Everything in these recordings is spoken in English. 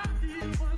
I need one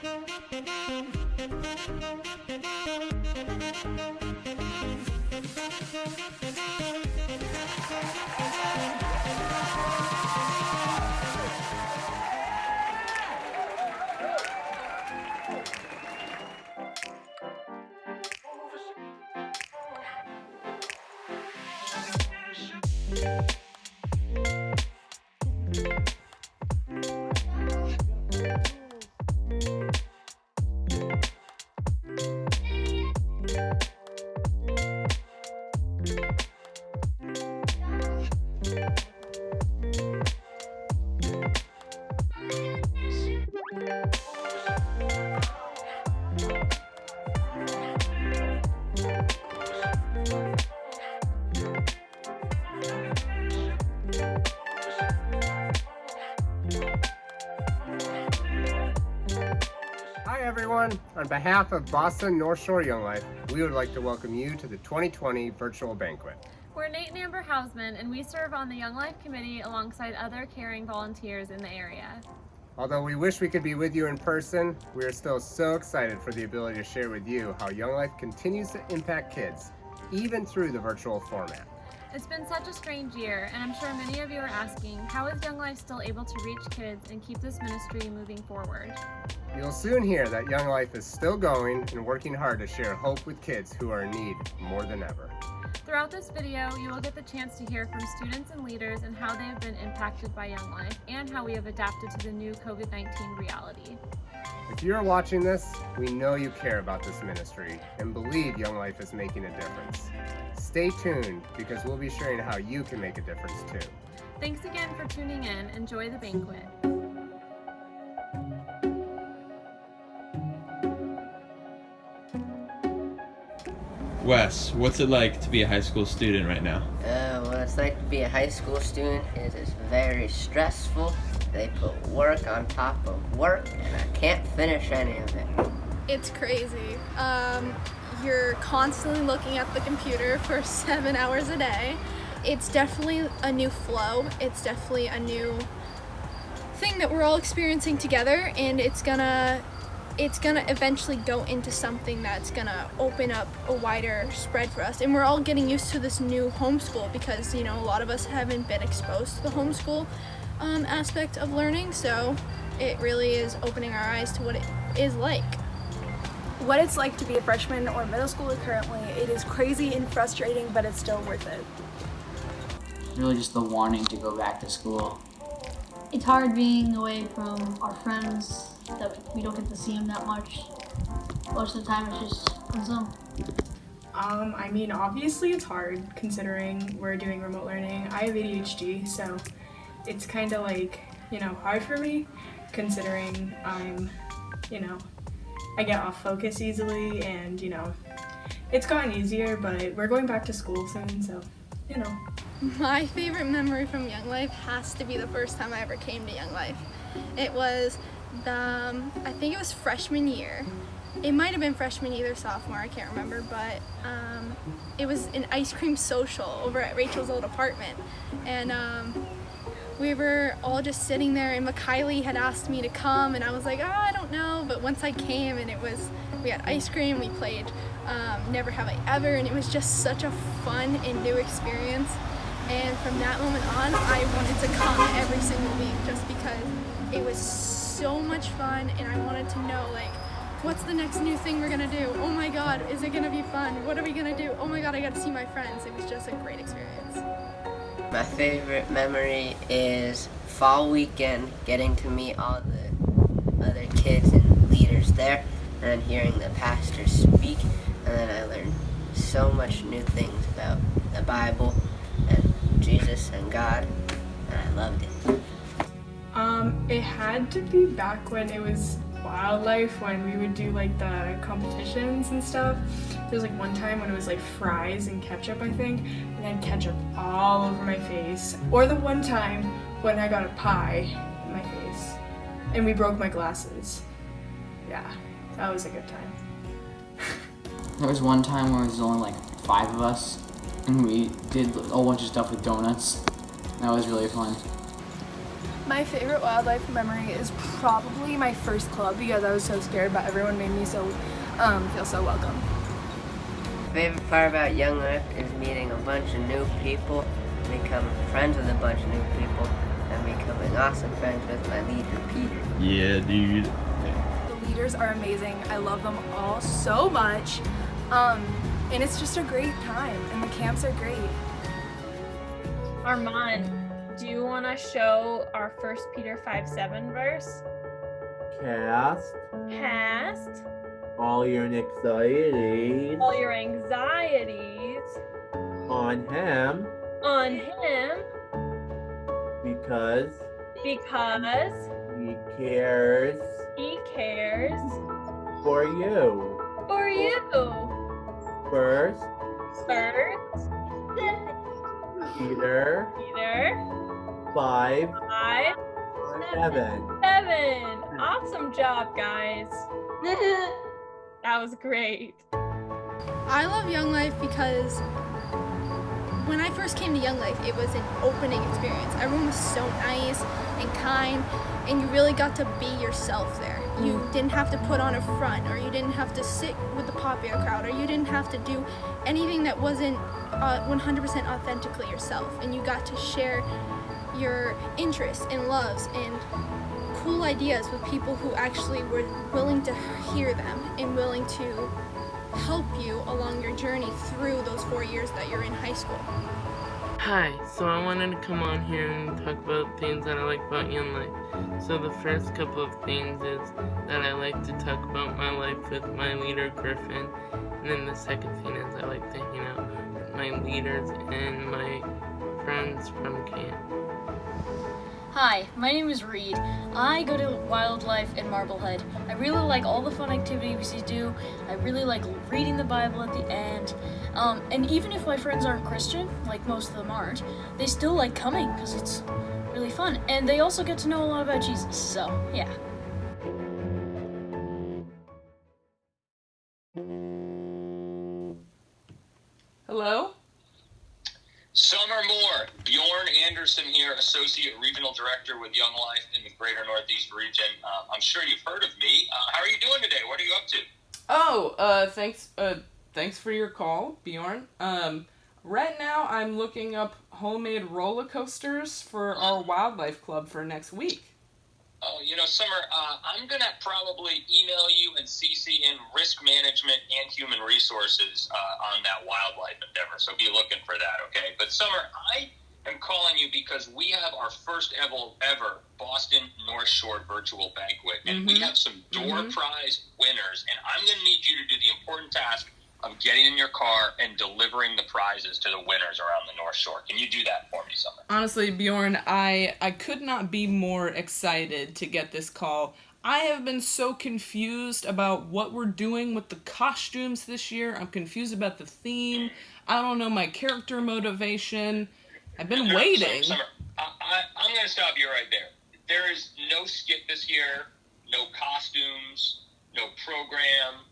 Thank you. Hi everyone! On behalf of Boston North Shore Young Life, we would like to welcome you to the 2020 virtual banquet. We're Nate and Amber Hausman, and we serve on the Young Life Committee alongside other caring volunteers in the area. Although we wish we could be with you in person, we are still so excited for the ability to share with you how Young Life continues to impact kids, even through the virtual format. It's been such a strange year, and I'm sure many of you are asking, how is Young Life still able to reach kids and keep this ministry moving forward? You'll soon hear that Young Life is still going and working hard to share hope with kids who are in need more than ever. Throughout this video, you will get the chance to hear from students and leaders and how they have been impacted by Young Life and how we have adapted to the new COVID-19 reality. If you're watching this, we know you care about this ministry and believe Young Life is making a difference. Stay tuned because we'll be sharing how you can make a difference too. Thanks again for tuning in. Enjoy the banquet. Wes, what's it like to be a high school student right now? What it's like to be a high school student is it's very stressful. They put work on top of work, and I can't finish any of it. It's crazy. You're constantly looking at the computer for 7 hours a day. It's definitely a new flow. It's definitely a new thing that we're all experiencing together, and it's gonna eventually go into something that's gonna open up a wider spread for us. And we're all getting used to this new homeschool because, a lot of us haven't been exposed to the homeschool aspect of learning, so it really is opening our eyes to what it is like. What it's like to be a freshman or middle schooler currently, it is crazy and frustrating, but it's still worth it. Really just the wanting to go back to school. It's hard being away from our friends, that we don't get to see them that much. Most of the time it's just on Zoom. Obviously it's hard considering we're doing remote learning. I have ADHD, so it's kind of hard for me considering I get off focus easily, and it's gotten easier, but we're going back to school soon, so My favorite memory from Young Life has to be the first time I ever came to Young Life. It was I think it was freshman year. It might have been freshman year or sophomore, I can't remember, but it was an ice cream social over at Rachel's old apartment, and we were all just sitting there, and Mikaylee had asked me to come, and I was like, I don't know, but once I came, and we had ice cream, we played Never Have I Ever, and it was just such a fun and new experience. And from that moment on, I wanted to come every single week just because it was so much fun, and I wanted to know, what's the next new thing we're gonna do? Oh my God, is it gonna be fun? What are we gonna do? Oh my God, I got to see my friends. It was just a great experience. My favorite memory is fall weekend, getting to meet all the other kids and leaders there, and hearing the pastor speak, and then I learned so much new things about the Bible and Jesus and God, and I loved it. It had to be back when it was wildlife, when we would do the competitions and stuff. There was one time when it was fries and ketchup, I think, and then ketchup all over my face. Or the one time when I got a pie in my face and we broke my glasses. Yeah, that was a good time. There was one time where it was only 5 of us, and we did a whole bunch of stuff with donuts. That was really fun. My favorite wildlife memory is probably my first club because I was so scared, but everyone made me feel so welcome. Favorite part about Young Life is meeting a bunch of new people, becoming friends with a bunch of new people, and becoming awesome friends with my leader, Peter. Yeah, dude. The leaders are amazing. I love them all so much. And it's just a great time, and the camps are great. Armand, do you want to show our 1 Peter 5:7 verse? Cast Cast all your anxieties all your anxieties on him on him because he cares cares for you. for you. First Peter Peter 5:7. 5:7. Awesome job, guys. That was great. I love Young Life because when I first came to Young Life, it was an opening experience. Everyone was so nice and kind, and you really got to be yourself there. You didn't have to put on a front, or you didn't have to sit with the popular crowd, or you didn't have to do anything that wasn't 100% authentically yourself. And you got to share your interests and loves and cool ideas with people who actually were willing to hear them and willing to help you along your journey through those 4 years that you're in high school. Hi, so I wanted to come on here and talk about things that I like about Young Life. So the first couple of things is that I like to talk about my life with my leader, Griffin. And then the second thing is I like to hang out with my leaders and my friends from camp. Hi, my name is Reed. I go to Wildlife in Marblehead. I really like all the fun activities we do. I really like reading the Bible at the end. And even if my friends aren't Christian, like most of them aren't, they still like coming because it's really fun. And they also get to know a lot about Jesus, so yeah. Hello? Summer Moore, Bjorn Anderson here, Associate Regional Director with Young Life in the Greater Northeast region. I'm sure you've heard of me. How are you doing today? What are you up to? Oh, thanks for your call, Bjorn. Right now I'm looking up homemade roller coasters for our wildlife club for next week. Oh, Summer, I'm going to probably email you and CC in risk management and human resources on that wildlife endeavor, so be looking for that, okay? But Summer, I am calling you because we have our first ever Boston North Shore virtual banquet, and we have some door prize winners, and I'm going to need you to do the important task of getting in your car and delivering the prizes to the winners around the North Shore. Can you do that for me, Summer? Honestly, Bjorn, I could not be more excited to get this call. I have been so confused about what we're doing with the costumes this year. I'm confused about the theme. I don't know my character motivation. I've been waiting. Summer, I'm going to stop you right there. There is no skit this year, no costumes, no program.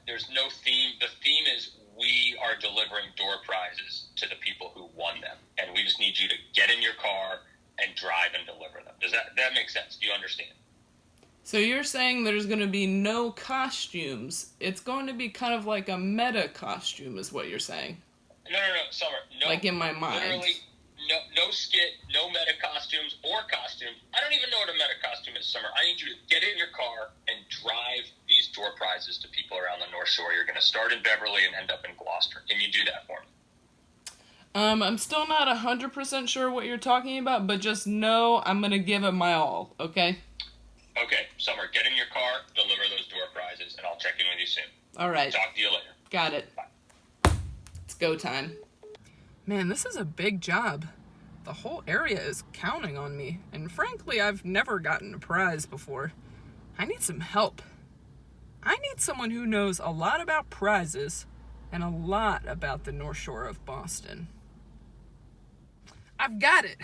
There's no theme. The theme is we are delivering door prizes to the people who won them, and we just need you to get in your car and drive and deliver them. Does that make sense? Do you understand? So you're saying there's going to be no costumes. It's going to be kind of like a meta costume is what you're saying. No, Summer. No, like in my mind. Literally, no skit, no meta costumes or costumes. I don't even know what a meta costume is, Summer. I need you to get in your car and drive these door prizes to people around the North Shore. You're going to start in Beverly and end up in Gloucester. Can you do that for me? I'm still not 100% sure what you're talking about, but just know I'm going to give it my all, okay? Okay, Summer, get in your car, deliver those door prizes, and I'll check in with you soon. All right. Talk to you later. Got it. Bye. It's go time. Man, this is a big job. The whole area is counting on me, and frankly, I've never gotten a prize before. I need some help. I need someone who knows a lot about prizes and a lot about the North Shore of Boston. I've got it.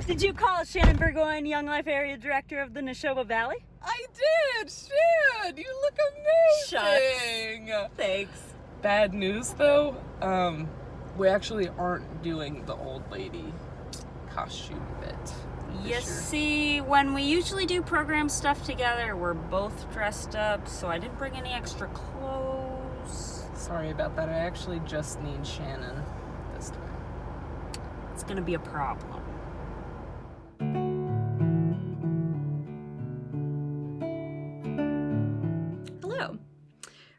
Did you call Shannon Burgoyne, Young Life Area Director of the Neshoba Valley? I did! Shan, you look amazing! Shucks. Thanks. Bad news, though. We actually aren't doing the old lady costume bit. You see, when we usually do program stuff together, we're both dressed up, so I didn't bring any extra clothes. Sorry about that. I actually just need Shannon this time. It's gonna be a problem. Hello.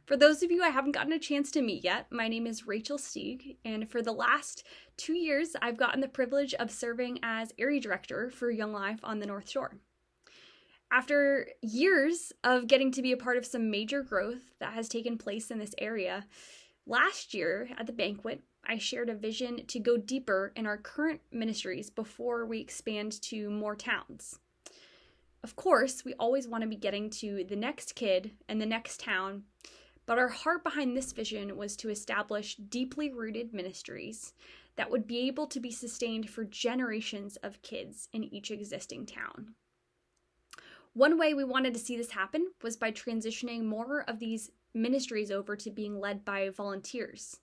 For those of you I haven't gotten a chance to meet yet, my name is Rachel Stieg, and for the last 2 years, I've gotten the privilege of serving as area director for Young Life on the North Shore. After years of getting to be a part of some major growth that has taken place in this area, last year at the banquet, I shared a vision to go deeper in our current ministries before we expand to more towns. Of course, we always want to be getting to the next kid and the next town, but our heart behind this vision was to establish deeply rooted ministries that would be able to be sustained for generations of kids in each existing town. One way we wanted to see this happen was by transitioning more of these ministries over to being led by volunteers.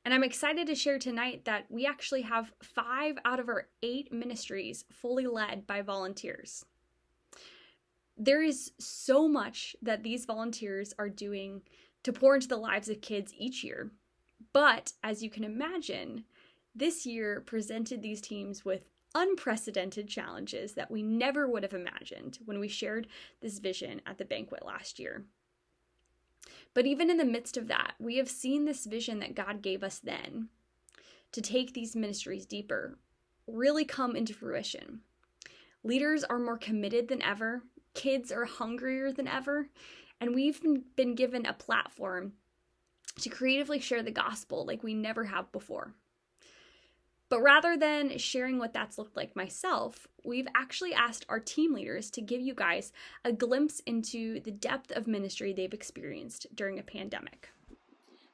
And I'm excited to share tonight that we actually have 5 out of our 8 ministries fully led by volunteers. There is so much that these volunteers are doing to pour into the lives of kids each year. But as you can imagine, this year presented these teams with unprecedented challenges that we never would have imagined when we shared this vision at the banquet last year. But even in the midst of that, we have seen this vision that God gave us then to take these ministries deeper really come into fruition. Leaders are more committed than ever. Kids are hungrier than ever, and we've been given a platform to creatively share the gospel like we never have before. But rather than sharing what that's looked like myself, we've actually asked our team leaders to give you guys a glimpse into the depth of ministry they've experienced during a pandemic.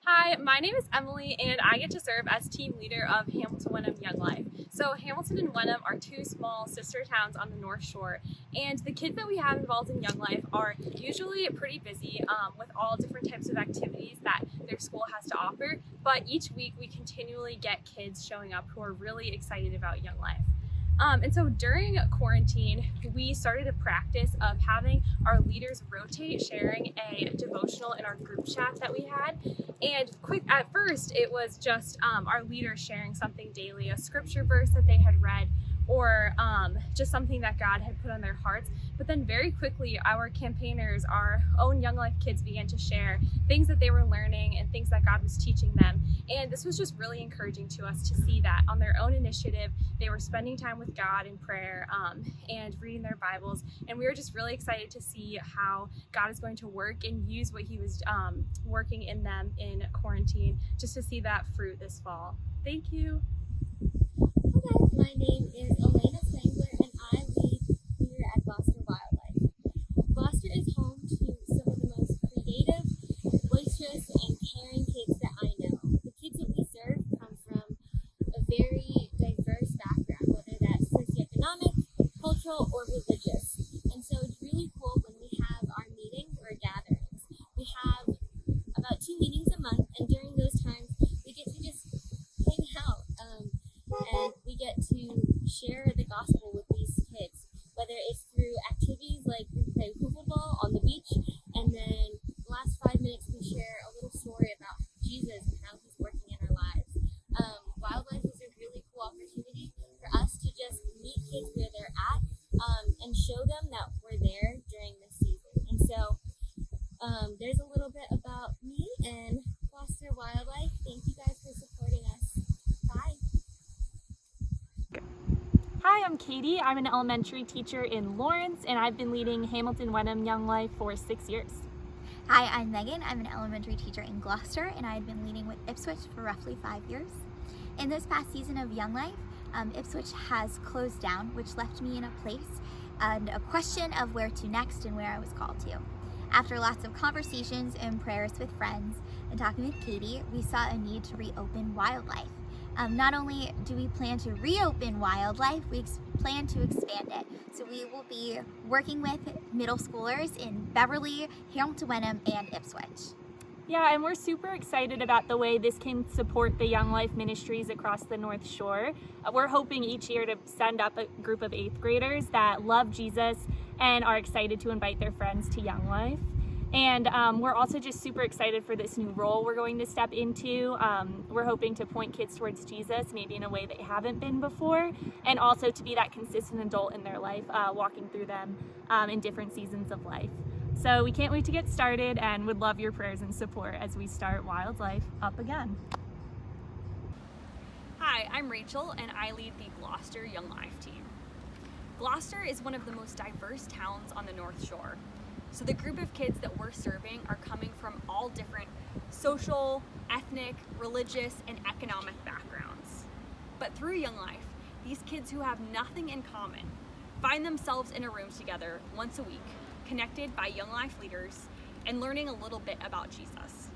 Hi, my name is Emily, and I get to serve as team leader of Hamilton Wenham Young Life. So Hamilton and Wenham are 2 small sister towns on the North Shore, and the kids that we have involved in Young Life are usually pretty busy with all different types of activities that their school has to offer, but each week we continually get kids showing up who are really excited about Young Life. And so during quarantine, we started a practice of having our leaders rotate sharing a devotional in our group chat that we had. And at first, it was just our leaders sharing something daily, a scripture verse that they had read, or just something that God had put on their hearts. But then very quickly, our campaigners, our own Young Life kids, began to share things that they were learning and things that God was teaching them. And this was just really encouraging to us to see that on their own initiative, they were spending time with God in prayer and reading their Bibles. And we were just really excited to see how God is going to work and use what He was working in them in quarantine, just to see that fruit this fall. Thank you. Hi, my name is Elena Spangler, and I lead here at Gloucester Wildlife. Gloucester is home to some of the most creative, boisterous, and caring kids that I know. The kids that we serve come from a very diverse background, whether that's socioeconomic, cultural, or religious. And so it's really cool when we have our meetings or gatherings. We have about 2 meetings a month, and during those times, we get to just hang out. And we get to share the gospel with these kids, whether it's through activities like we play pickleball on the beach, and then the last 5 minutes we share a little story about Jesus and how He's working in our lives. Wildlife is a really cool opportunity for us to just meet kids where they're at and show them that we're there during this season. And so there's a little bit about me and Gloucester Wildlife. Thank you guys for supporting us. Bye. Hi, I'm Katie. I'm an elementary teacher in Lawrence, and I've been leading Hamilton Wenham Young Life for 6 years. Hi, I'm Megan. I'm an elementary teacher in Gloucester, and I've been leading with Ipswich for roughly 5 years. In this past season of Young Life, Ipswich has closed down, which left me in a place and a question of where to next and where I was called to. After lots of conversations and prayers with friends and talking with Katie, we saw a need to reopen Wildlife. Not only do we plan to reopen Wildlife, we plan to expand it. So we will be working with middle schoolers in Beverly, Hamilton Wenham, and Ipswich. Yeah, and we're super excited about the way this can support the Young Life ministries across the North Shore. We're hoping each year to send up a group of 8th graders that love Jesus and are excited to invite their friends to Young Life. And we're also just super excited for this new role we're going to step into. We're hoping to point kids towards Jesus, maybe in a way they haven't been before, and also to be that consistent adult in their life, walking through them in different seasons of life. So we can't wait to get started and would love your prayers and support as we start Wildlife up again. Hi, I'm Rachel and I lead the Gloucester Young Life team. Gloucester is one of the most diverse towns on the North Shore. So the group of kids that we're serving are coming from all different social, ethnic, religious, and economic backgrounds. But through Young Life, these kids who have nothing in common find themselves in a room together once a week, connected by Young Life leaders and learning a little bit about Jesus.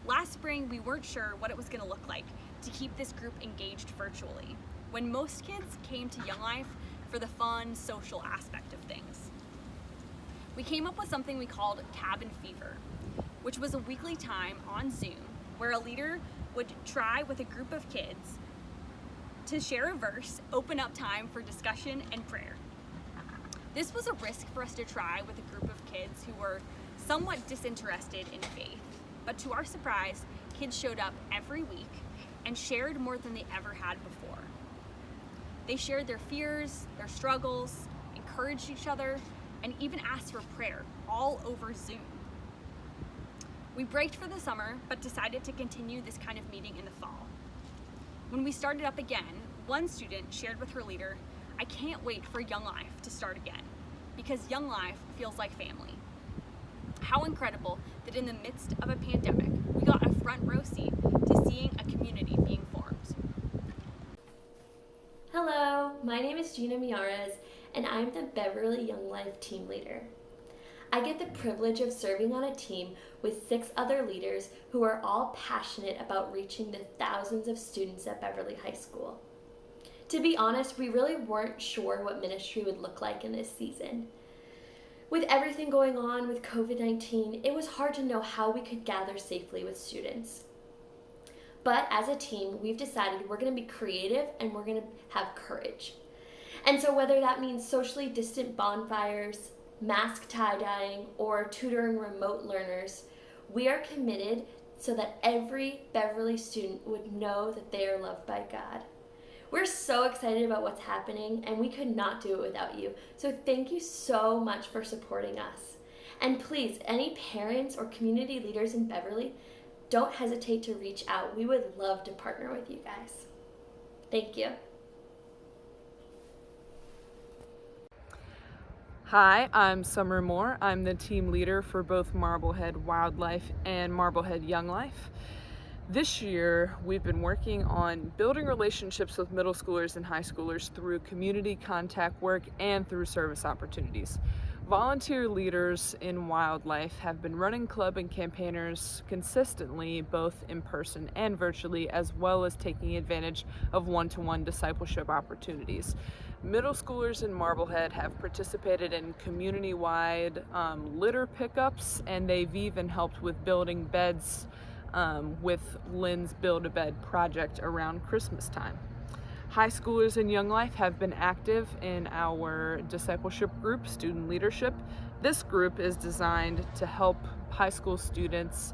Last spring, we weren't sure what it was going to look like to keep this group engaged virtually, when most kids came to Young Life for the fun, social aspect of things. We came up with something we called Cabin Fever, which was a weekly time on Zoom where a leader would try with a group of kids to share a verse, open up time for discussion and prayer. This was a risk for us to try with a group of kids who were somewhat disinterested in faith, but to our surprise, kids showed up every week and shared more than they ever had before. They shared their fears, their struggles, encouraged each other, and even asked for prayer, all over Zoom. We braked for the summer, but decided to continue this kind of meeting in the fall. When we started up again, one student shared with her leader, "I can't wait for Young Life to start again, because Young Life feels like family." How incredible that in the midst of a pandemic, we got a front row seat to seeing a community being formed. Hello, my name is Gina Miares, and I'm the Beverly Young Life team leader. I get the privilege of serving on a team with 6 other leaders who are all passionate about reaching the thousands of students at Beverly High School. To be honest, we really weren't sure what ministry would look like in this season. With everything going on with COVID-19, it was hard to know how we could gather safely with students. But as a team, we've decided we're going to be creative and we're going to have courage. And so whether that means socially distant bonfires, mask tie-dyeing, or tutoring remote learners, we are committed so that every Beverly student would know that they are loved by God. We're so excited about what's happening, and we could not do it without you. So thank you so much for supporting us. And please, any parents or community leaders in Beverly, don't hesitate to reach out. We would love to partner with you guys. Thank you. Hi, I'm Summer Moore. I'm the team leader for both Marblehead Wildlife and Marblehead Young Life. This year, we've been working on building relationships with middle schoolers and high schoolers through community contact work and through service opportunities. Volunteer leaders in Wildlife have been running club and campaigners consistently, both in person and virtually, as well as taking advantage of one-to-one discipleship opportunities. Middle schoolers in Marblehead have participated in community-wide litter pickups, and they've even helped with building beds with Lynn's Build-A-Bed project around Christmas time. High schoolers in Young Life have been active in our discipleship group, Student Leadership. This group is designed to help high school students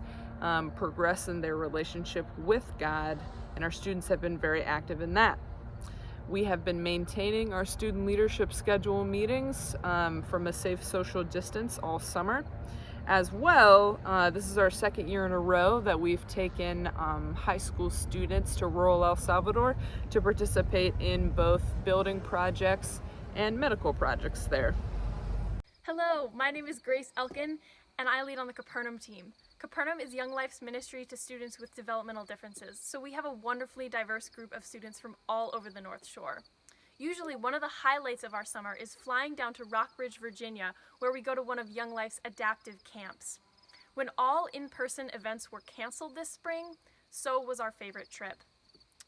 progress in their relationship with God, and our students have been very active in that. We have been maintaining our student leadership schedule meetings from a safe social distance all summer. As well, this is our 2nd year in a row that we've taken high school students to rural El Salvador to participate in both building projects and medical projects there. Hello, my name is Grace Elkin, and I lead on the Capernaum team. Capernaum is Young Life's ministry to students with developmental differences, so we have a wonderfully diverse group of students from all over the North Shore. Usually, one of the highlights of our summer is flying down to Rockbridge, Virginia, where we go to one of Young Life's adaptive camps. When all in-person events were canceled this spring, so was our favorite trip.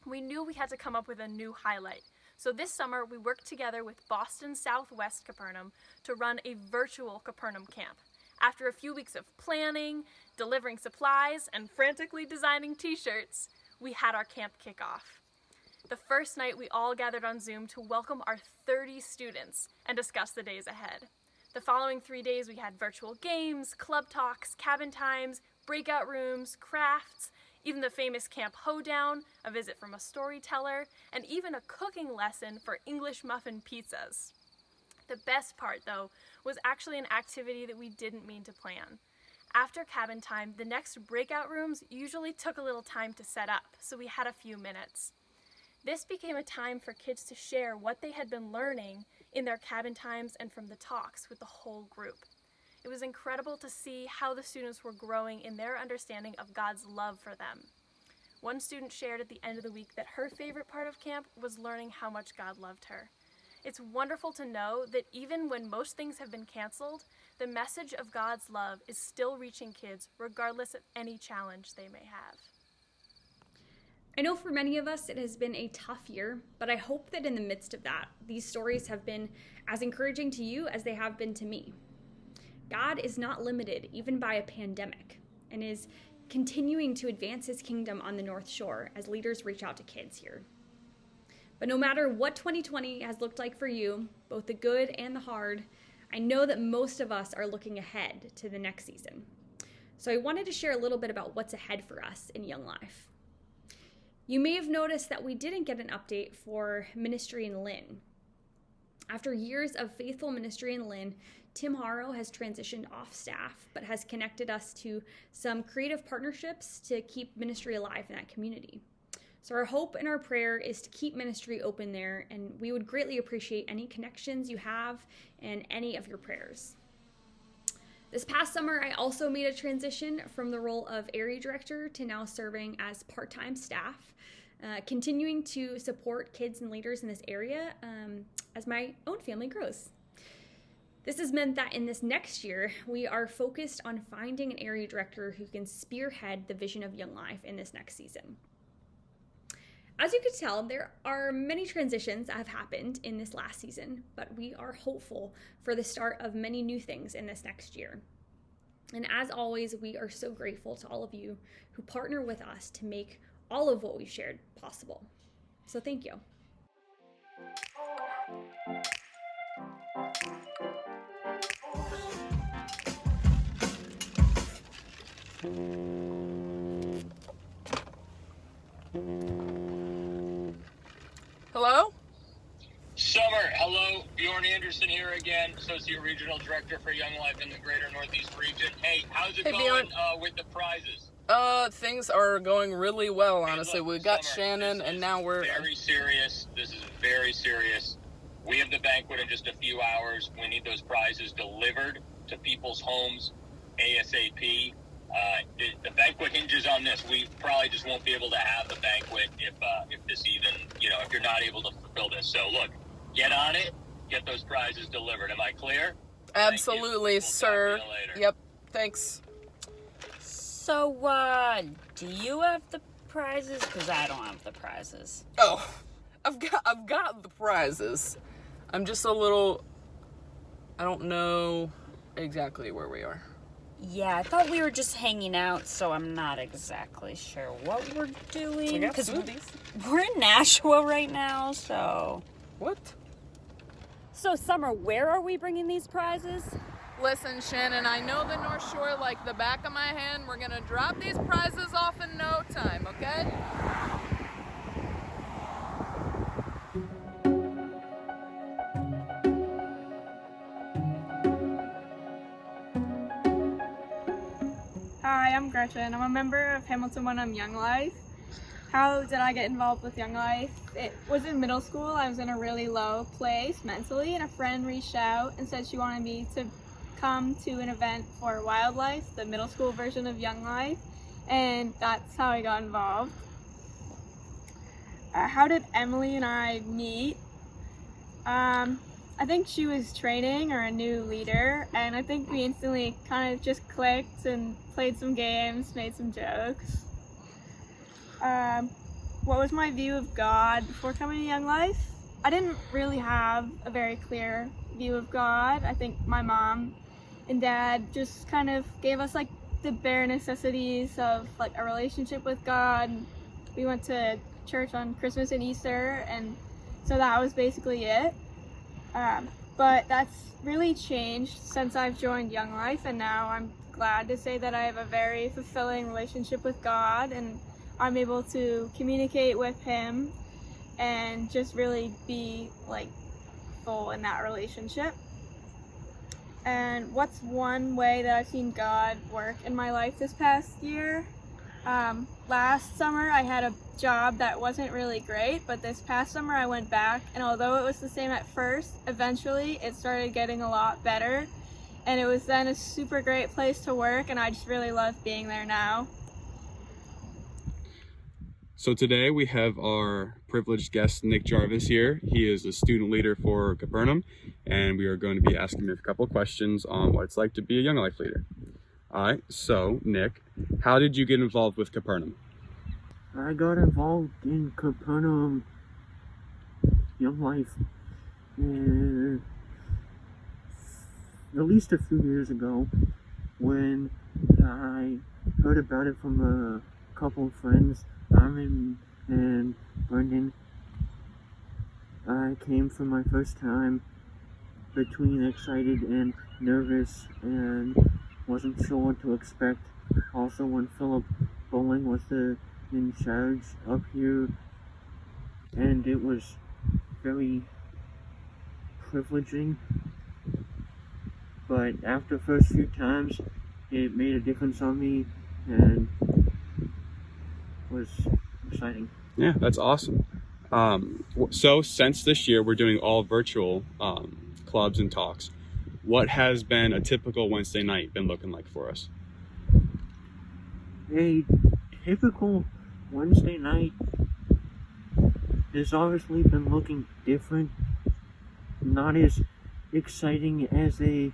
We knew we had to come up with a new highlight. So this summer, we worked together with Boston Southwest Capernaum to run a virtual Capernaum camp. After a few weeks of planning, delivering supplies, and frantically designing t-shirts, we had our camp kickoff. The first night, we all gathered on Zoom to welcome our 30 students and discuss the days ahead. The following 3 days, we had virtual games, club talks, cabin times, breakout rooms, crafts, even the famous Camp Hoedown, a visit from a storyteller, and even a cooking lesson for English muffin pizzas. The best part, though, was actually an activity that we didn't mean to plan. After cabin time, the next breakout rooms usually took a little time to set up, so we had a few minutes. This became a time for kids to share what they had been learning in their cabin times and from the talks with the whole group. It was incredible to see how the students were growing in their understanding of God's love for them. One student shared at the end of the week that her favorite part of camp was learning how much God loved her. It's wonderful to know that even when most things have been canceled, the message of God's love is still reaching kids regardless of any challenge they may have. I know for many of us it has been a tough year, but I hope that in the midst of that, these stories have been as encouraging to you as they have been to me. God is not limited even by a pandemic and is continuing to advance his kingdom on the North Shore as leaders reach out to kids here. But no matter what 2020 has looked like for you, both the good and the hard, I know that most of us are looking ahead to the next season. So I wanted to share a little bit about what's ahead for us in Young Life. You may have noticed that we didn't get an update for ministry in Lynn. After years of faithful ministry in Lynn, Tim Haro has transitioned off staff, but has connected us to some creative partnerships to keep ministry alive in that community. So our hope and our prayer is to keep ministry open there, and we would greatly appreciate any connections you have and any of your prayers. This past summer, I also made a transition from the role of area director to now serving as part-time staff, continuing to support kids and leaders in this area as my own family grows. This has meant that in this next year, we are focused on finding an area director who can spearhead the vision of Young Life in this next season. As you could tell, there are many transitions that have happened in this last season, but we are hopeful for the start of many new things in this next year. And as always, we are so grateful to all of you who partner with us to make all of what we've shared possible. So thank you. Hello? Summer, hello. Bjorn Anderson here again, Associate Regional Director for Young Life in the Greater Northeast Region. Hey, how's it going with the prizes? Things are going really well, honestly. Look, We got Summer, Shannon, this and is now we're... very serious. This is very serious. We have the banquet in just a few hours. We need those prizes delivered to people's homes ASAP. The banquet hinges on this. We probably just won't be able to have the banquet if you're not able to fulfill this. So look, get on it, get those prizes delivered. Am I clear? Absolutely, sir. Yep, thanks. So, do you have the prizes? Because I don't have the prizes. Oh, I've got the prizes. I'm just a little... I don't know exactly where we are. Yeah, I thought we were just hanging out, so I'm not exactly sure what we're doing. Because we're in Nashua right now, so... What? So, Summer, where are we bringing these prizes? Listen, Shannon, I know the North Shore like the back of my hand. We're gonna drop these prizes off in no time, okay? Hi, I'm Gretchen. I'm a member of Hamilton Wenham Young Life. How did I get involved with Young Life? It was in middle school. I was in a really low place mentally, and a friend reached out and said she wanted me to come to an event for Wildlife, the middle school version of Young Life, and that's how I got involved. How did Emily and I meet? I think she was training or a new leader, and I think we instantly kind of just clicked and played some games, made some jokes. What was my view of God before coming to Young Life? I didn't really have a very clear view of God. I think my mom and Dad just kind of gave us like the bare necessities of like a relationship with God. We went to church on Christmas and Easter, and so that was basically it. But that's really changed since I've joined Young Life, and now I'm glad to say that I have a very fulfilling relationship with God, and I'm able to communicate with Him and just really be like full in that relationship. And what's one way that I've seen God work in my life this past year? Last summer I had a job that wasn't really great, but this past summer I went back, and although it was the same at first, eventually it started getting a lot better, and it was then a super great place to work, and I just really love being there now. So today we have our privileged guest, Nick Jarvis, here. He is a student leader for Capernaum, and we are going to be asking him a couple questions on what it's like to be a Young Life leader. All right, so Nick, how did you get involved with Capernaum? I got involved in Capernaum Young Life at least a few years ago when I heard about it from a couple of friends, Armin and Brendan. I came for my first time between excited and nervous and wasn't sure what to expect. Also, when Philip Bowling was in charge up here, and it was very privileging, but after the first few times it made a difference on me and was exciting. Yeah, that's awesome. So since this year we're doing all virtual clubs and talks, what has been a typical Wednesday night been looking like for us? A typical Wednesday night has obviously been looking different, not as exciting as a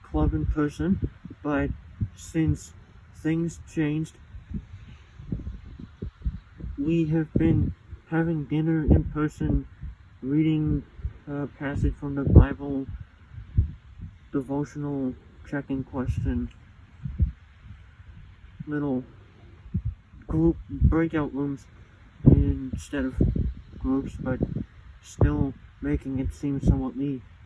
club in person, but since things changed, we have been having dinner in person, reading a passage from the Bible, devotional check-in question, little group breakout rooms instead of groups, but still making it seem somewhat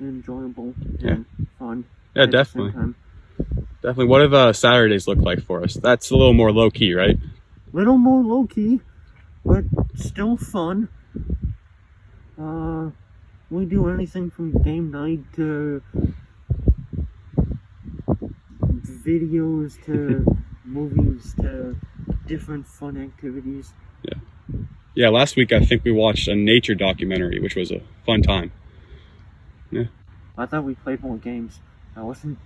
enjoyable and fun. Yeah, at the same definitely. time. Definitely. What have Saturdays look like for us? That's a little more low key, right? Little more low key, but still fun. We do anything from game night to videos to movies to different fun activities. Yeah, last week I think we watched a nature documentary, which was a fun time. Yeah. I thought we played more games. I wasn't.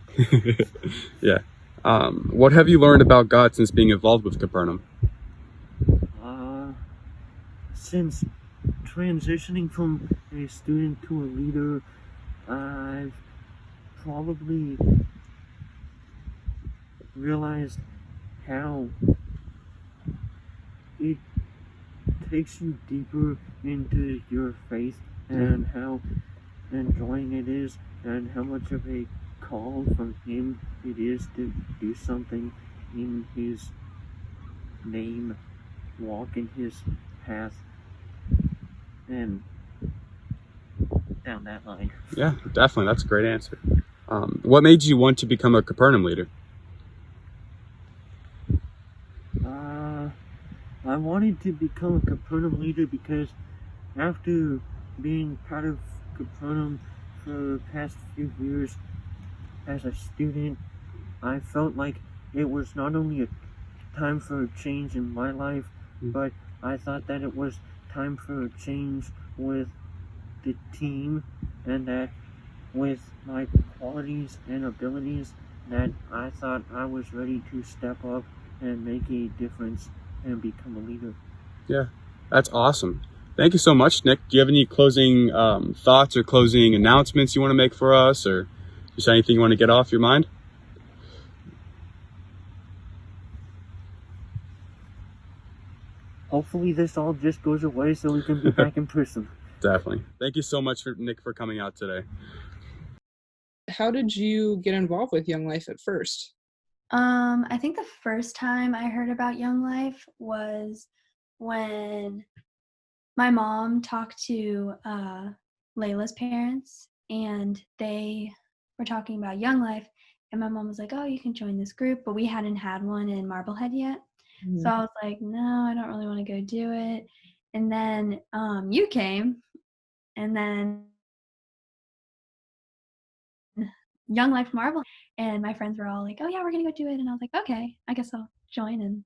Yeah. What have you learned about God since being involved with Capernaum? Since transitioning from a student to a leader, I've probably realized how it takes you deeper into your faith and how enjoying it is and how much of a call from Him it is to do something in His name, walk in His path, and down that line. Yeah, definitely. That's a great answer. What made you want to become a Capernaum leader? I wanted to become a Capernaum leader because after being part of Capernaum for the past few years as a student, I felt like it was not only a time for a change in my life, but I thought that it was time for a change with the team, and that with my qualities and abilities that I thought I was ready to step up and make a difference and become a leader. Yeah, that's awesome. Thank you so much, Nick. Do you have any closing thoughts or closing announcements you want to make for us, or just anything you want to get off your mind? Hopefully this all just goes away so we can be back in person. Definitely. Thank you so much, Nick, for coming out today. how did you get involved with Young Life at first? I think the first time I heard about Young Life was when my mom talked to Layla's parents, and they were talking about Young Life, and my mom was like, "Oh, you can join this group," but we hadn't had one in Marblehead yet. So I was like, "No, I don't really want to go do it." And then you came, and then Young Life Marble, and my friends were all like, "Oh yeah, we're gonna go do it," and I was like, "Okay, I guess I'll join and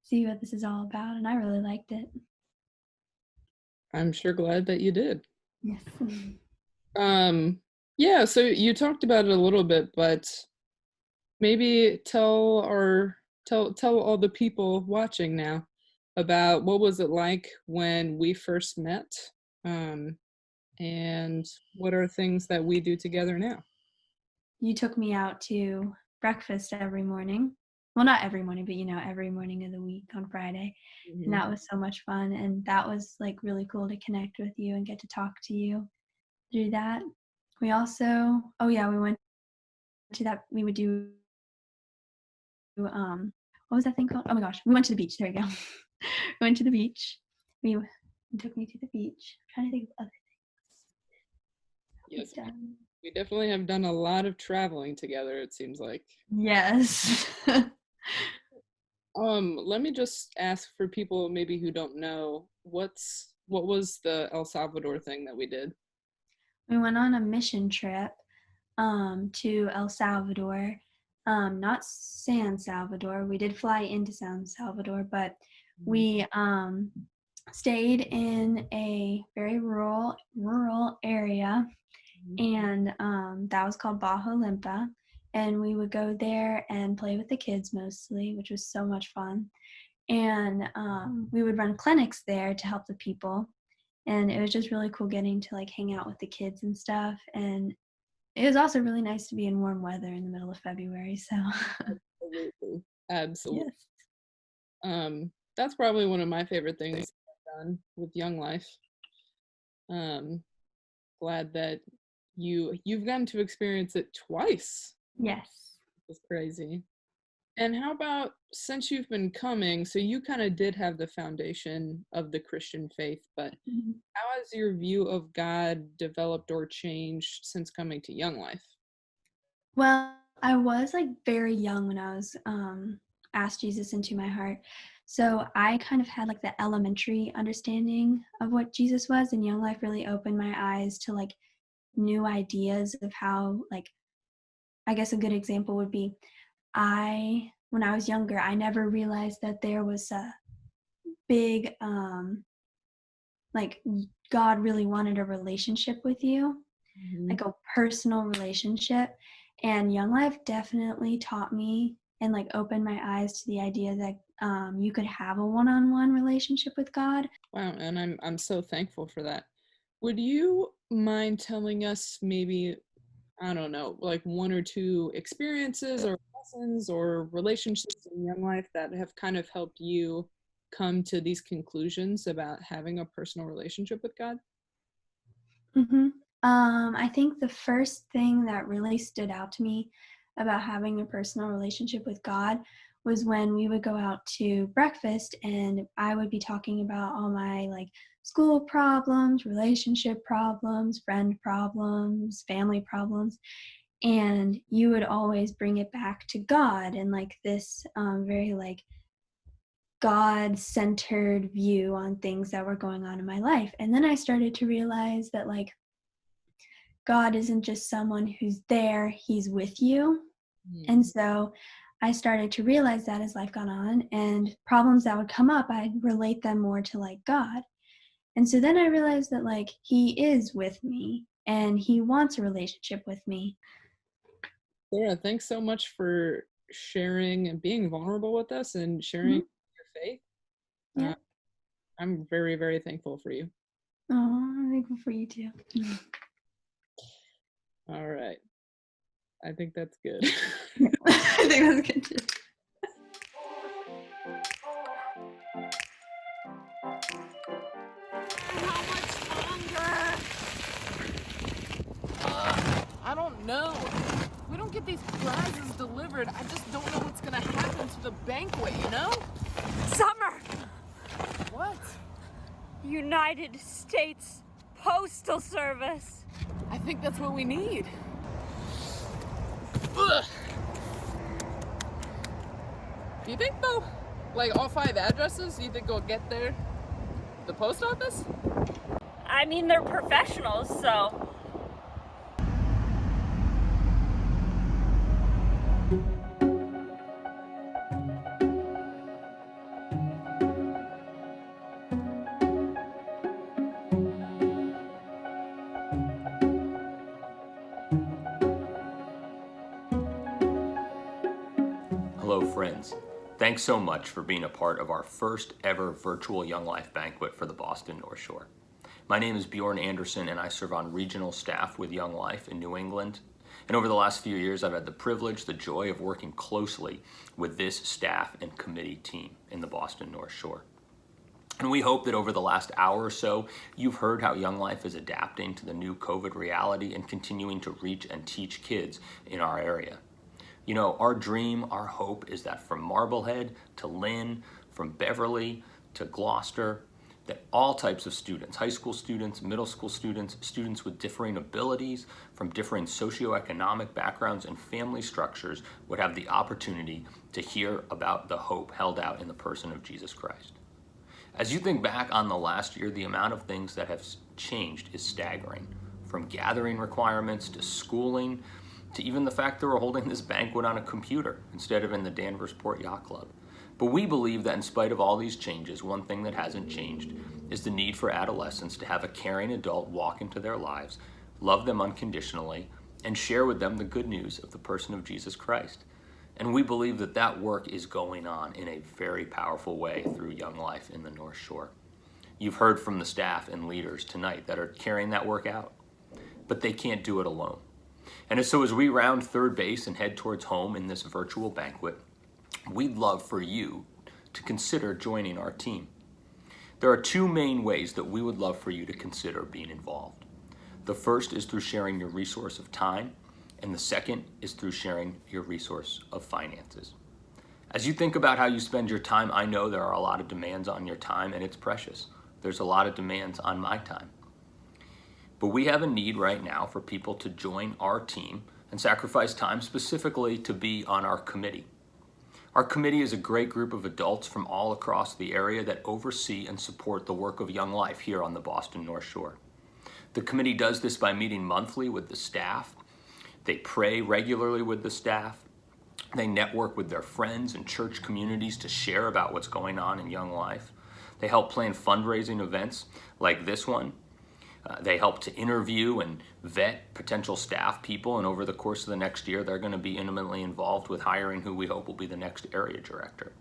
see what this is all about," and I really liked it. I'm sure glad that you did. Yes. Yeah, so you talked about it a little bit, but maybe tell all the people watching now about what was it like when we first met, and what are things that we do together now? You took me out to breakfast every morning. Well, not every morning, but every morning of the week on Friday. And that was so much fun. And that was like really cool to connect with you and get to talk to you through that. We also, we went to that, we would do, what was that thing called? Oh my gosh, we went to the beach. There you go. We went to the beach. You took me to the beach. I'm trying to think of other Yes, things. we definitely have done a lot of traveling together, it seems like. Yes. Let me just ask for people maybe who don't know, what was the El Salvador thing that we did? We went on a mission trip to El Salvador, not San Salvador. We did fly into San Salvador, but we stayed in a very rural area, and that was called Bajo Limpa. And we would go there and play with the kids mostly, which was so much fun. And we would run clinics there to help the people. And it was just really cool getting to like hang out with the kids and stuff. And it was also really nice to be in warm weather in the middle of February. So Absolutely. That's probably one of my favorite things I've done with Young Life. Glad that you've gotten to experience it twice. Yes. It's crazy. And how about, since you've been coming, so you kind of did have the foundation of the Christian faith, but how has your view of God developed or changed since coming to Young Life? Well, I was like very young when I was asked Jesus into my heart. So I kind of had like the elementary understanding of what Jesus was, and Young Life really opened my eyes to like new ideas of how, like, I guess a good example would be when I was younger, I never realized that there was a big like God really wanted a relationship with you, like a personal relationship. And Young Life definitely taught me and like opened my eyes to the idea that you could have a one-on-one relationship with God. Wow, and I'm so thankful for that. Would you mind telling us maybe, I don't know, like one or two experiences or lessons or relationships in Young Life that have kind of helped you come to these conclusions about having a personal relationship with God? I think the first thing that really stood out to me about having a personal relationship with God was when we would go out to breakfast and I would be talking about all my like school problems, relationship problems, friend problems, family problems, and you would always bring it back to God and like this very like God-centered view on things that were going on in my life. And then I started to realize that like God isn't just someone who's there, he's with you. And so I started to realize that as life got on, and problems that would come up, I'd relate them more to like God. And so then I realized that like he is with me and he wants a relationship with me. Sarah, thanks so much for sharing and being vulnerable with us and sharing your faith. Yeah. I'm very, very thankful for you. Oh, I'm thankful for you too. All right. I think that's good. I think that's good too. How much longer? I don't know. get these prizes delivered, I just don't know what's gonna happen to the banquet, you know? Summer! What? United States Postal Service. I think that's what we need. Ugh. Do you think though, like all 5 addresses, do you think we'll get there? The post office? I mean, they're professionals, so. Hello friends, thanks so much for being a part of our first ever virtual Young Life banquet for the Boston North Shore. My name is Bjorn Anderson and I serve on regional staff with Young Life in New England. And over the last few years I've had the privilege, the joy of working closely with this staff and committee team in the Boston North Shore. And we hope that over the last hour or so, you've heard how Young Life is adapting to the new COVID reality and continuing to reach and teach kids in our area. You know, our dream, our hope is that from Marblehead to Lynn, from Beverly to Gloucester, that all types of students, high school students, middle school students, students with differing abilities, from differing socioeconomic backgrounds and family structures would have the opportunity to hear about the hope held out in the person of Jesus Christ. As you think back on the last year, the amount of things that have changed is staggering, from gathering requirements to schooling, to even the fact that we're holding this banquet on a computer instead of in the Danvers Port Yacht Club. But we believe that in spite of all these changes, one thing that hasn't changed is the need for adolescents to have a caring adult walk into their lives, love them unconditionally, and share with them the good news of the person of Jesus Christ. And we believe that that work is going on in a very powerful way through Young Life in the North Shore. You've heard from the staff and leaders tonight that are carrying that work out, but they can't do it alone. And so as we round third base and head towards home in this virtual banquet, we'd love for you to consider joining our team. There are 2 main ways that we would love for you to consider being involved. The first is through sharing your resource of time, and the second is through sharing your resource of finances. As you think about how you spend your time, I know there are a lot of demands on your time, and it's precious. There's a lot of demands on my time. But we have a need right now for people to join our team and sacrifice time specifically to be on our committee. Our committee is a great group of adults from all across the area that oversee and support the work of Young Life here on the Boston North Shore. The committee does this by meeting monthly with the staff. They pray regularly with the staff. They network with their friends and church communities to share about what's going on in Young Life. They help plan fundraising events like this one. They help to interview and vet potential staff people, and over the course of the next year, they're going to be intimately involved with hiring who we hope will be the next area director.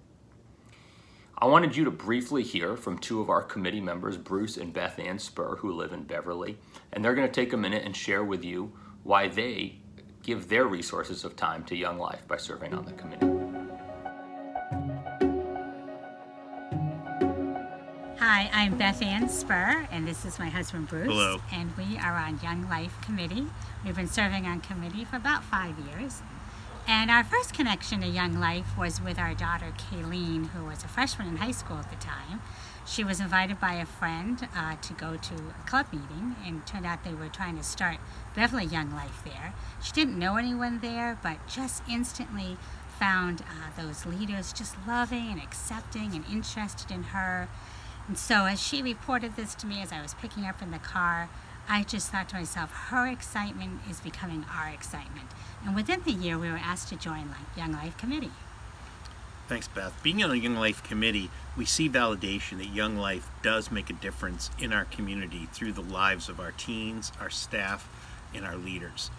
I wanted you to briefly hear from 2 of our committee members, Bruce and Beth Ann Spur, who live in Beverly, and they're going to take a minute and share with you why they give their resources of time to Young Life by serving on the committee. Hi, I'm Beth Ann Spur, and this is my husband Bruce. Hello. And we are on Young Life Committee. We've been serving on committee for about 5 years. And our first connection to Young Life was with our daughter Kayleen, who was a freshman in high school at the time. She was invited by a friend to go to a club meeting, and it turned out they were trying to start Beverly Young Life there. She didn't know anyone there, but just instantly found those leaders just loving and accepting and interested in her. And so as she reported this to me as I was picking up in the car, I just thought to myself, her excitement is becoming our excitement. And within the year, we were asked to join Young Life Committee. Thanks, Beth. Being on a Young Life Committee, we see validation that Young Life does make a difference in our community through the lives of our teens, our staff, and our leaders.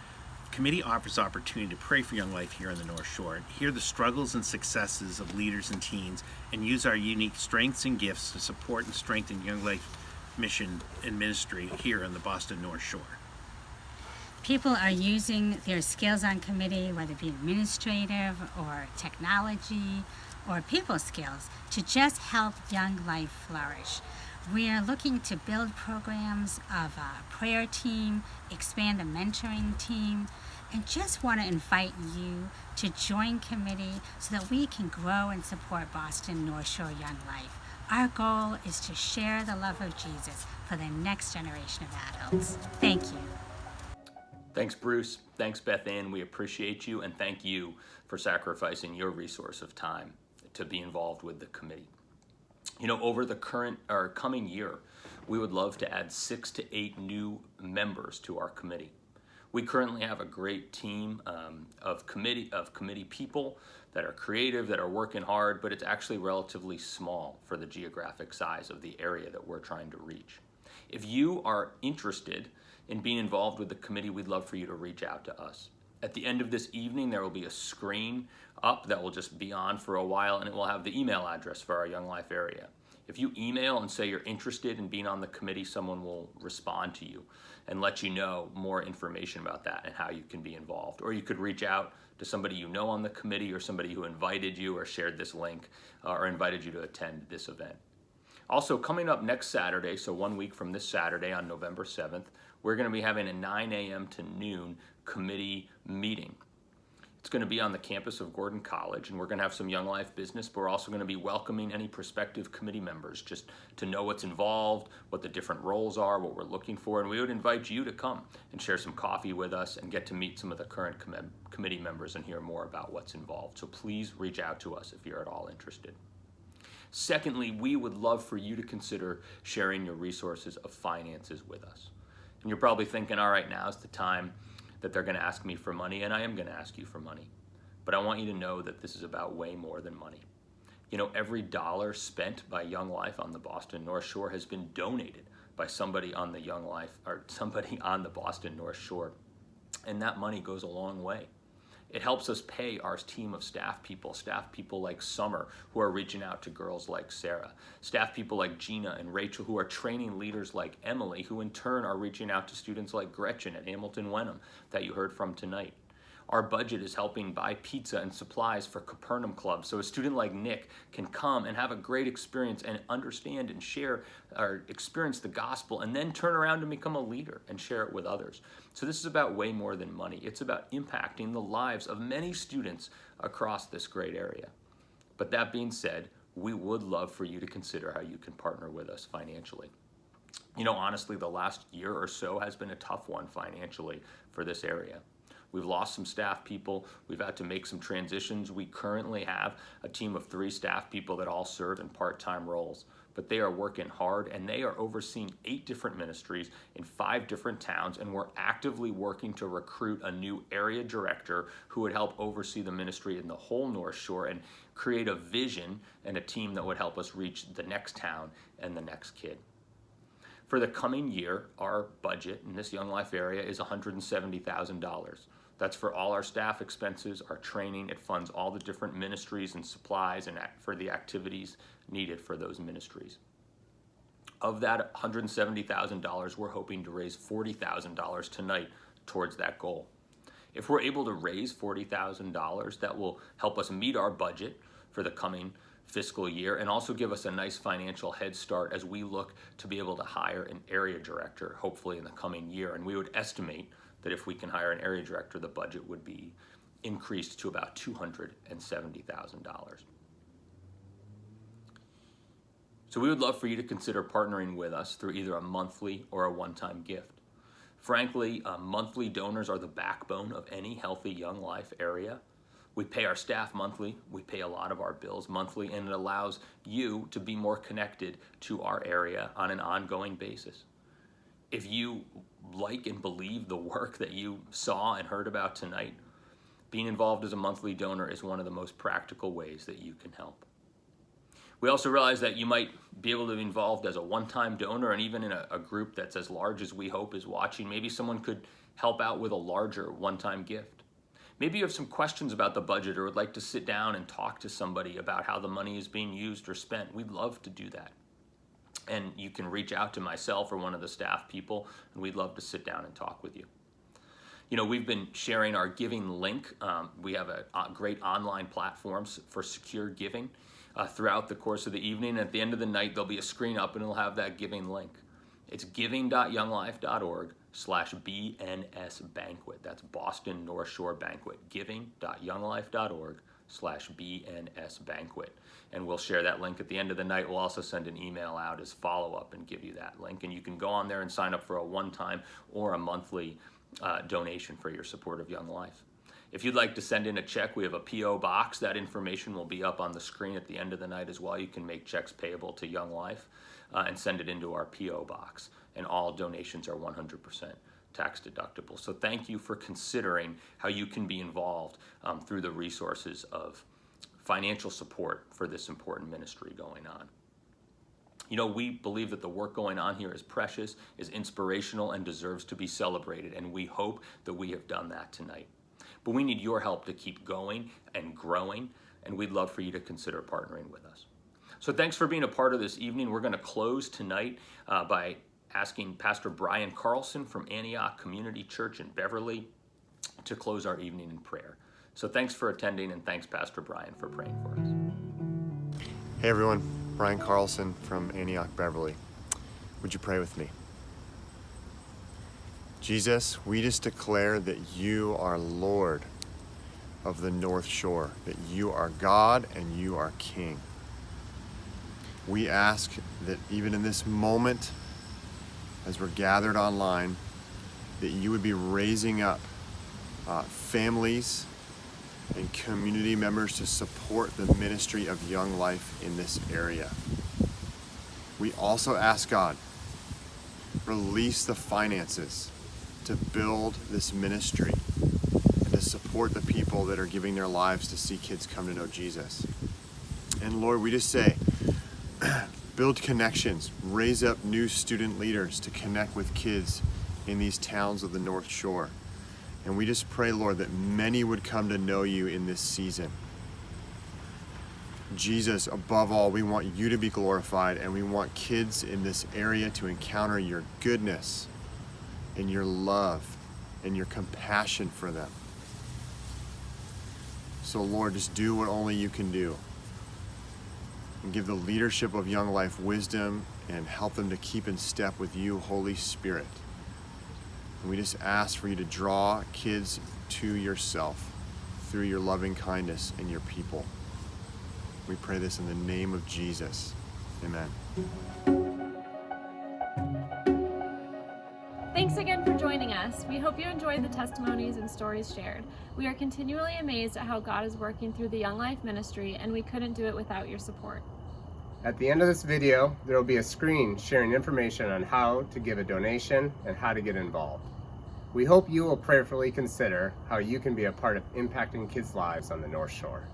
The committee offers opportunity to pray for Young Life here on the North Shore, hear the struggles and successes of leaders and teens, and use our unique strengths and gifts to support and strengthen Young Life mission and ministry here on the Boston North Shore. People are using their skills on committee, whether it be administrative or technology or people skills, to just help Young Life flourish. We are looking to build programs of a prayer team, expand the mentoring team, and just want to invite you to join committee so that we can grow and support Boston North Shore Young Life. Our goal is to share the love of Jesus for the next generation of adults. Thank you. Thanks, Bruce. Thanks, Beth Ann. We appreciate you, and thank you for sacrificing your resource of time to be involved with the committee. You know, over the coming year, we would love to add 6 to 8 new members to our committee. We currently have a great team of committee people that are creative, that are working hard, but it's actually relatively small for the geographic size of the area that we're trying to reach. If you are interested in being involved with the committee, we'd love for you to reach out to us. At the end of this evening, there will be a screen up that will just be on for a while, and it will have the email address for our Young Life area. If you email and say you're interested in being on the committee, someone will respond to you and let you know more information about that and how you can be involved. Or you could reach out to somebody you know on the committee, or somebody who invited you or shared this link or invited you to attend this event. Also, coming up next Saturday, so 1 week from this Saturday on November 7th, we're going to be having a 9 a.m. to noon committee meeting. It's going to be on the campus of Gordon College, and we're going to have some Young Life business, but we're also going to be welcoming any prospective committee members just to know what's involved, what the different roles are, what we're looking for, and we would invite you to come and share some coffee with us and get to meet some of the current committee members and hear more about what's involved. So please reach out to us if you're at all interested. Secondly, we would love for you to consider sharing your resources of finances with us. And you're probably thinking, all right, now's the time that they're going to ask me for money, and I am going to ask you for money. But I want you to know that this is about way more than money. You know, every dollar spent by Young Life on the Boston North Shore has been donated by somebody on the Young Life, or somebody on the Boston North Shore. And that money goes a long way. It helps us pay our team of staff people like Summer, who are reaching out to girls like Sarah, staff people like Gina and Rachel, who are training leaders like Emily, who in turn are reaching out to students like Gretchen at Hamilton Wenham that you heard from tonight. Our budget is helping buy pizza and supplies for Capernaum Club, so a student like Nick can come and have a great experience and understand and share or experience the gospel, and then turn around and become a leader and share it with others. So this is about way more than money. It's about impacting the lives of many students across this great area. But that being said, we would love for you to consider how you can partner with us financially. You know, honestly, the last year or so has been a tough one financially for this area. We've lost some staff people. We've had to make some transitions. We currently have a team of 3 staff people that all serve in part-time roles, but they are working hard, and they are overseeing 8 different ministries in 5 different towns, and we're actively working to recruit a new area director who would help oversee the ministry in the whole North Shore and create a vision and a team that would help us reach the next town and the next kid. For the coming year, our budget in this Young Life area is $170,000. That's for all our staff expenses, our training. It funds all the different ministries and supplies and for the activities needed for those ministries. Of that $170,000, we're hoping to raise $40,000 tonight towards that goal. If we're able to raise $40,000, that will help us meet our budget for the coming fiscal year and also give us a nice financial head start as we look to be able to hire an area director, hopefully in the coming year. And we would estimate that if we can hire an area director, the budget would be increased to about $270,000. So we would love for you to consider partnering with us through either a monthly or a one-time gift. Frankly, monthly donors are the backbone of any healthy Young Life area. We pay our staff monthly, we pay a lot of our bills monthly, and it allows you to be more connected to our area on an ongoing basis. If you like and believe the work that you saw and heard about tonight, being involved as a monthly donor is one of the most practical ways that you can help. We also realize that you might be able to be involved as a one-time donor, and even in a group that's as large as we hope is watching, maybe someone could help out with a larger one-time gift. Maybe you have some questions about the budget or would like to sit down and talk to somebody about how the money is being used or spent. We'd love to do that. And you can reach out to myself or one of the staff people, and we'd love to sit down and talk with you. You know, we've been sharing our giving link. We have a great online platforms for secure giving throughout the course of the evening. At the end of the night, there'll be a screen up and it'll have that giving link. It's giving.younglife.org, giving.younglife.org/BNS Banquet. That's Boston North Shore Banquet. Giving.younglife.org/BNS Banquet. And we'll share that link at the end of the night. We'll also send an email out as follow-up and give you that link. And you can go on there and sign up for a one-time or a monthly donation for your support of Young Life. If you'd like to send in a check, we have a P.O. box. That information will be up on the screen at the end of the night as well. You can make checks payable to Young Life and send it into our P.O. box. And all donations are 100% tax deductible. So thank you for considering how you can be involved through the resources of financial support for this important ministry going on. You know, we believe that the work going on here is precious, is inspirational, and deserves to be celebrated. And we hope that we have done that tonight. But we need your help to keep going and growing, and we'd love for you to consider partnering with us. So thanks for being a part of this evening. We're going to close tonight by asking Pastor Brian Carlson from Antioch Community Church in Beverly to close our evening in prayer. So thanks for attending, and thanks, Pastor Brian, for praying for us. Hey everyone, Brian Carlson from Antioch Beverly. Would you pray with me? Jesus, we just declare that you are Lord of the North Shore, that you are God and you are King. We ask that even in this moment, as we're gathered online, that you would be raising up families and community members to support the ministry of Young Life in this area. We also ask God, release the finances to build this ministry and to support the people that are giving their lives to see kids come to know Jesus. And Lord, we just say, build connections, raise up new student leaders to connect with kids in these towns of the North Shore. And we just pray, Lord, that many would come to know you in this season. Jesus, above all, we want you to be glorified, and we want kids in this area to encounter your goodness and your love and your compassion for them. So Lord, just do what only you can do. And give the leadership of Young Life wisdom and help them to keep in step with you, Holy Spirit. And we just ask for you to draw kids to yourself through your loving kindness and your people. We pray this in the name of Jesus. Amen. Thanks again for joining us. We hope you enjoyed the testimonies and stories shared. We are continually amazed at how God is working through the Young Life ministry, and we couldn't do it without your support. At the end of this video, there will be a screen sharing information on how to give a donation and how to get involved. We hope you will prayerfully consider how you can be a part of impacting kids' lives on the North Shore.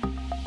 Bye.